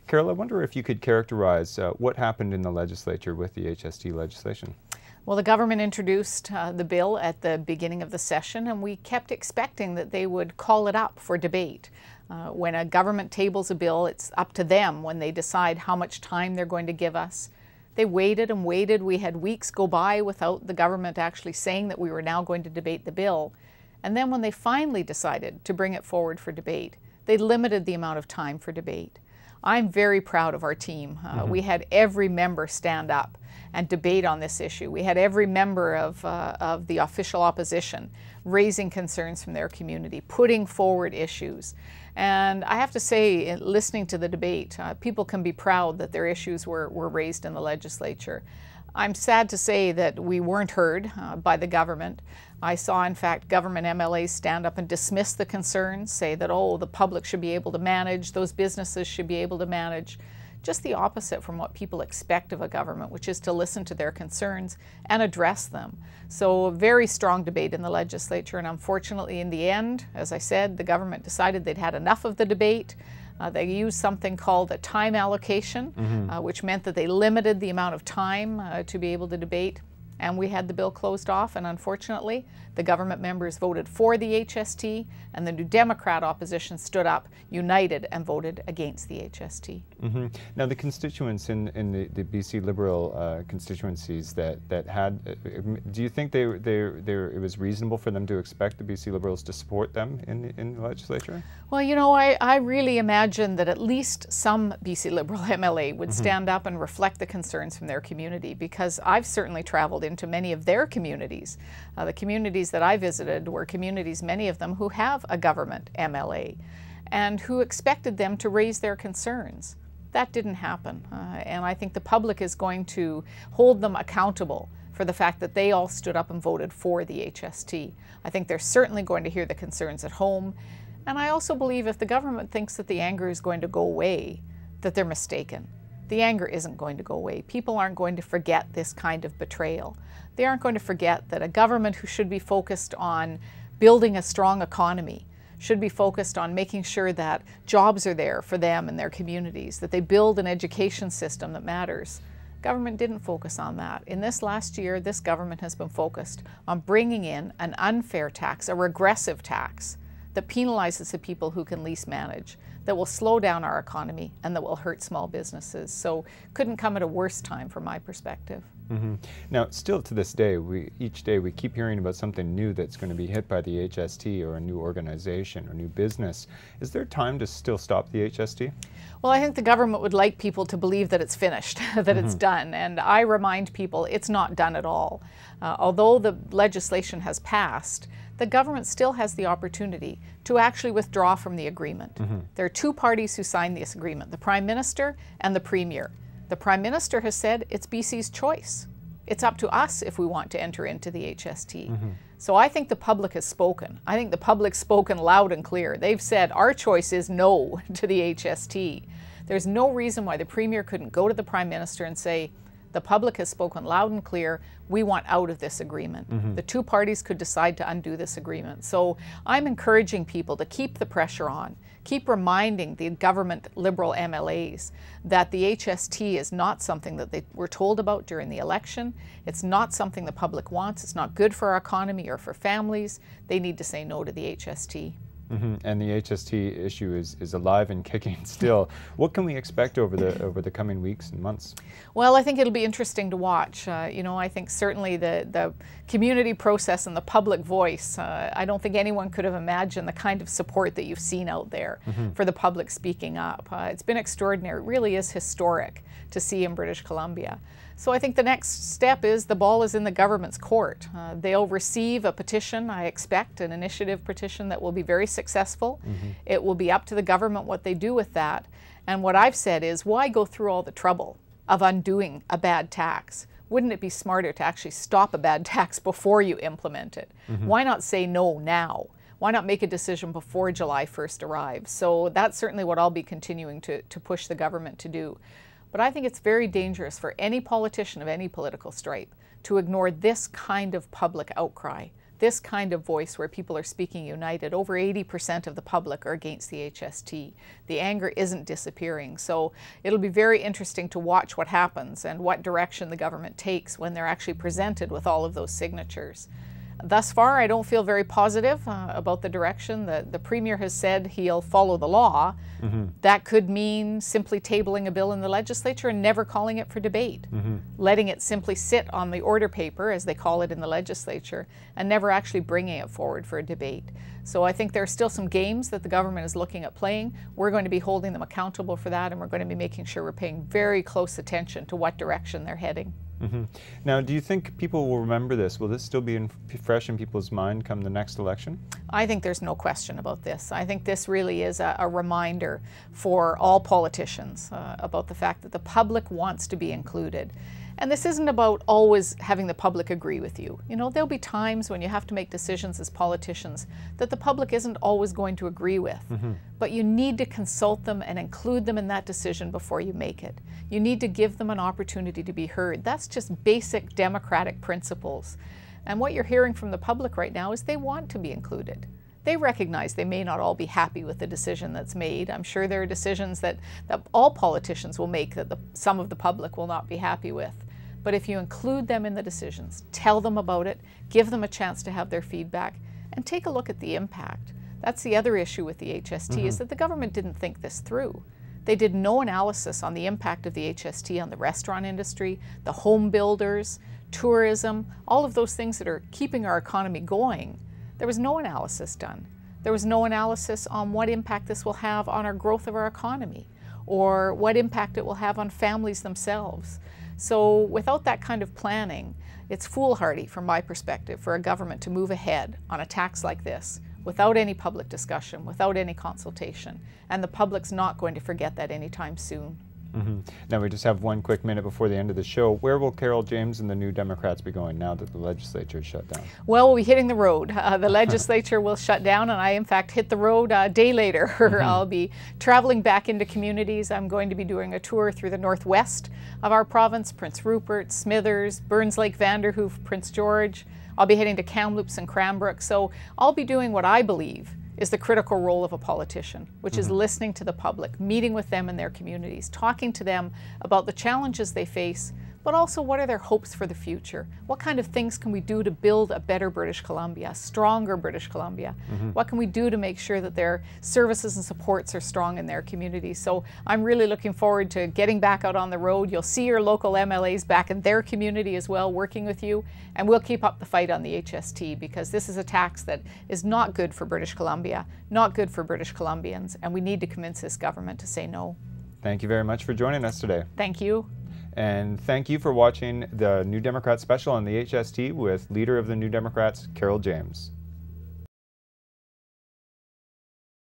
Carole, I wonder if you could characterize what happened in the legislature with the HST legislation. Well, the government introduced the bill at the beginning of the session, and we kept expecting that they would call it up for debate. When a government tables a bill, it's up to them when they decide how much time they're going to give us. They waited and waited. We had weeks go by without the government actually saying that we were now going to debate the bill. And then when they finally decided to bring it forward for debate, they limited the amount of time for debate. I'm very proud of our team. We had every member stand up and debate on this issue. We had every member of the official opposition raising concerns from their community, putting forward issues. And I have to say, listening to the debate, people can be proud that their issues were raised in the legislature. I'm sad to say that we weren't heard by the government. I saw, in fact, government MLAs stand up and dismiss the concerns, say that, oh, the public should be able to manage, those businesses should be able to manage. Just the opposite from what people expect of a government, which is to listen to their concerns and address them. So a very strong debate in the legislature, and unfortunately in the end, as I said, the government decided they'd had enough of the debate. They used something called a time allocation, which meant that they limited the amount of time to be able to debate. And we had the bill closed off, and unfortunately, the government members voted for the HST, and the New Democrat opposition stood up, united, and voted against the HST. Now, the constituents in the BC Liberal constituencies that had, do you think it was reasonable for them to expect the BC Liberals to support them in the legislature? Well, you know, I really imagine that at least some BC Liberal MLA would stand up and reflect the concerns from their community, because I've certainly traveled into many of their communities. The communities that I visited were communities, many of them, who have a government MLA and who expected them to raise their concerns. That didn't happen, and I think the public is going to hold them accountable for the fact that they all stood up and voted for the HST. I think they're certainly going to hear the concerns at home, and I also believe if the government thinks that the anger is going to go away, that they're mistaken. The anger isn't going to go away. People aren't going to forget this kind of betrayal. They aren't going to forget that a government who should be focused on building a strong economy, should be focused on making sure that jobs are there for them and their communities, that they build an education system that matters. Government didn't focus on that. In this last year, this government has been focused on bringing in an unfair tax, a regressive tax that penalizes the people who can least manage, that will slow down our economy, and that will hurt small businesses. So couldn't come at a worse time from my perspective. Now, still to this day, each day we keep hearing about something new that's going to be hit by the HST, or a new organization or new business. Is there time to still stop the HST? Well, I think the government would like people to believe that it's finished, that it's done. And I remind people it's not done at all. Although the legislation has passed, the government still has the opportunity to actually withdraw from the agreement. There are two parties who signed this agreement, the Prime Minister and the Premier. The Prime Minister has said it's BC's choice. It's up to us if we want to enter into the HST. So I think the public has spoken. I think the public's spoken loud and clear. They've said our choice is no to the HST. There's no reason why the Premier couldn't go to the Prime Minister and say, the public has spoken loud and clear, we want out of this agreement. The two parties could decide to undo this agreement. So I'm encouraging people to keep the pressure on, keep reminding the government Liberal MLAs that the HST is not something that they were told about during the election. It's not something the public wants. It's not good for our economy or for families. They need to say no to the HST. And the HST issue is alive and kicking still. What can we expect over the coming weeks and months? Well, I think it'll be interesting to watch. You know, I think certainly the community process and the public voice, I don't think anyone could have imagined the kind of support that you've seen out there for the public speaking up. It's been extraordinary. It really is historic to see in British Columbia. So I think the next step is the ball is in the government's court. They'll receive a petition, I expect, an initiative petition that will be very successful. It will be up to the government what they do with that. And what I've said is, why go through all the trouble of undoing a bad tax? Wouldn't it be smarter to actually stop a bad tax before you implement it? Why not say no now? Why not make a decision before July 1st arrives? So that's certainly what I'll be continuing to push the government to do. But I think it's very dangerous for any politician of any political stripe to ignore this kind of public outcry. this kind of voice where people are speaking united. Over 80% of the public are against the HST. The anger isn't disappearing. So it'll be very interesting to watch what happens and what direction the government takes when they're actually presented with all of those signatures. Thus far, I don't feel very positive about the direction. The Premier has said he'll follow the law. That could mean simply tabling a bill in the legislature and never calling it for debate, letting it simply sit on the order paper, as they call it in the legislature, and never actually bringing it forward for a debate. So I think there are still some games that the government is looking at playing. We're going to be holding them accountable for that, and we're going to be making sure we're paying very close attention to what direction they're heading. Now, do you think people will remember this? Will this still be fresh in people's mind come the next election? I think there's no question about this. I think this really is a reminder for all politicians about the fact that the public wants to be included. And this isn't about always having the public agree with you. You know, there'll be times when you have to make decisions as politicians that the public isn't always going to agree with. But you need to consult them and include them in that decision before you make it. You need to give them an opportunity to be heard. That's just basic democratic principles. And what you're hearing from the public right now is they want to be included. They recognize they may not all be happy with the decision that's made. I'm sure there are decisions that all politicians will make that some of the public will not be happy with. But if you include them in the decisions, tell them about it, give them a chance to have their feedback, and take a look at the impact. That's the other issue with the HST, is that the government didn't think this through. They did no analysis on the impact of the HST on the restaurant industry, the home builders, tourism, all of those things that are keeping our economy going. There was no analysis done. There was no analysis on what impact this will have on our growth of our economy, or what impact it will have on families themselves. So without that kind of planning, it's foolhardy from my perspective for a government to move ahead on a tax like this without any public discussion, without any consultation. And the public's not going to forget that anytime soon. Now we just have one quick minute before the end of the show. Where will Carole James and the New Democrats be going now that the legislature is shut down? Well, we'll be hitting the road. The legislature will shut down, and I in fact hit the road a day later. I'll be traveling back into communities. I'm going to be doing a tour through the northwest of our province, Prince Rupert, Smithers, Burns Lake, Vanderhoof, Prince George. I'll be heading to Kamloops and Cranbrook. So I'll be doing what I believe is the critical role of a politician, which is listening to the public, meeting with them in their communities, talking to them about the challenges they face, but also what are their hopes for the future? What kind of things can we do to build a better British Columbia, a stronger British Columbia? What can we do to make sure that their services and supports are strong in their communities? So I'm really looking forward to getting back out on the road. You'll see your local MLAs back in their community as well, working with you, and we'll keep up the fight on the HST, because this is a tax that is not good for British Columbia, not good for British Columbians, and we need to convince this government to say no. Thank you very much for joining us today. Thank you. And thank you for watching the New Democrat special on the HST with leader of the New Democrats, Carole James.